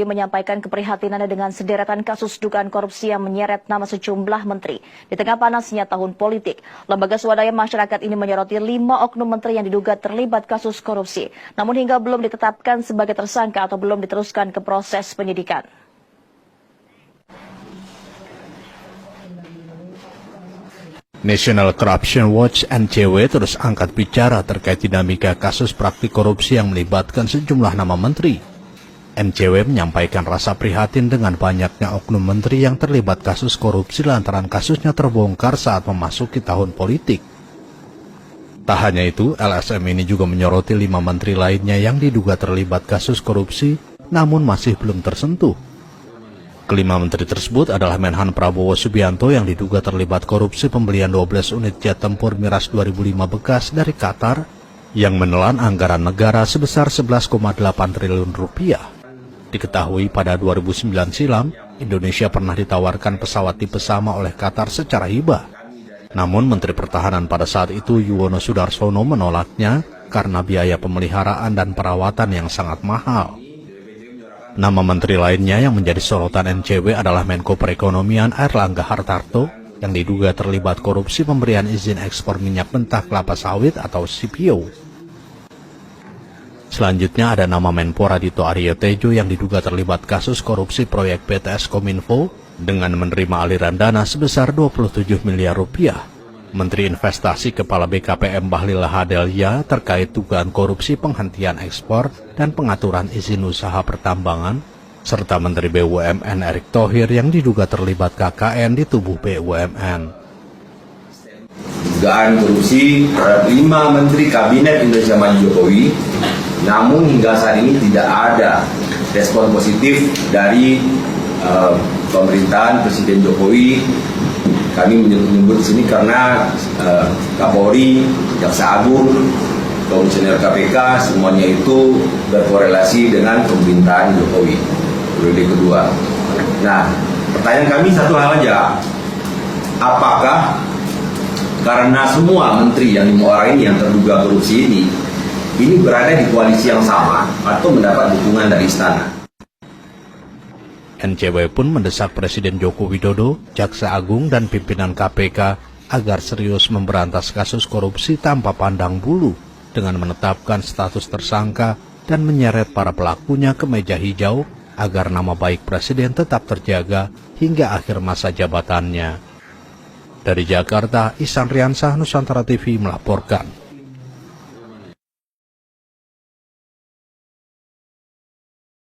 menyampaikan keprihatinannya dengan sederetan kasus dugaan korupsi yang menyeret nama sejumlah menteri. Di tengah panasnya tahun politik, lembaga swadaya masyarakat ini menyoroti 5 oknum menteri yang diduga terlibat kasus korupsi, namun hingga belum ditetapkan sebagai tersangka atau belum diteruskan ke proses penyidikan. National Corruption Watch (NCW) terus angkat bicara terkait dinamika kasus praktik korupsi yang melibatkan sejumlah nama menteri. NCW menyampaikan rasa prihatin dengan banyaknya oknum menteri yang terlibat kasus korupsi lantaran kasusnya terbongkar saat memasuki tahun politik. Tak hanya itu, LSM ini juga menyoroti 5 menteri lainnya yang diduga terlibat kasus korupsi namun masih belum tersentuh. Kelima menteri tersebut adalah Menhan Prabowo Subianto yang diduga terlibat korupsi pembelian 12 unit jet tempur Mirage 2005 bekas dari Qatar yang menelan anggaran negara sebesar 11,8 triliun rupiah. Diketahui pada 2009 silam, Indonesia pernah ditawarkan pesawat tipe sama oleh Qatar secara hibah. Namun Menteri Pertahanan pada saat itu Yuwono Sudarsono menolaknya karena biaya pemeliharaan dan perawatan yang sangat mahal. Nama menteri lainnya yang menjadi sorotan NCW adalah Menko Perekonomian Airlangga Hartarto yang diduga terlibat korupsi pemberian izin ekspor minyak mentah kelapa sawit atau CPO. Selanjutnya ada nama Menpora Dito Aryo Tejo yang diduga terlibat kasus korupsi proyek BTS Kominfo dengan menerima aliran dana sebesar 27 miliar rupiah. Menteri Investasi Kepala BKPM Bahlil Lahadalia terkait dugaan korupsi penghentian ekspor dan pengaturan izin usaha pertambangan, serta Menteri BUMN Erick Thohir yang diduga terlibat KKN di tubuh BUMN. Dugaan korupsi terhadap 5 menteri Kabinet Indonesia Maju Jokowi, namun hingga saat ini tidak ada respon positif dari pemerintahan Presiden Jokowi. Kami menyebut di sini karena Kapolri, Jaksa Agung, Komisioner KPK semuanya itu berkorelasi dengan pemerintahan Jokowi periode kedua. Nah, pertanyaan kami satu hal aja, apakah karena semua menteri yang 5 orang ini yang terduga korupsi ini berada di koalisi yang sama atau mendapat dukungan dari istana? NCW pun mendesak Presiden Joko Widodo, Jaksa Agung, dan pimpinan KPK agar serius memberantas kasus korupsi tanpa pandang bulu dengan menetapkan status tersangka dan menyeret para pelakunya ke meja hijau agar nama baik Presiden tetap terjaga hingga akhir masa jabatannya. Dari Jakarta, Ihsan Riansah, Nusantara TV melaporkan.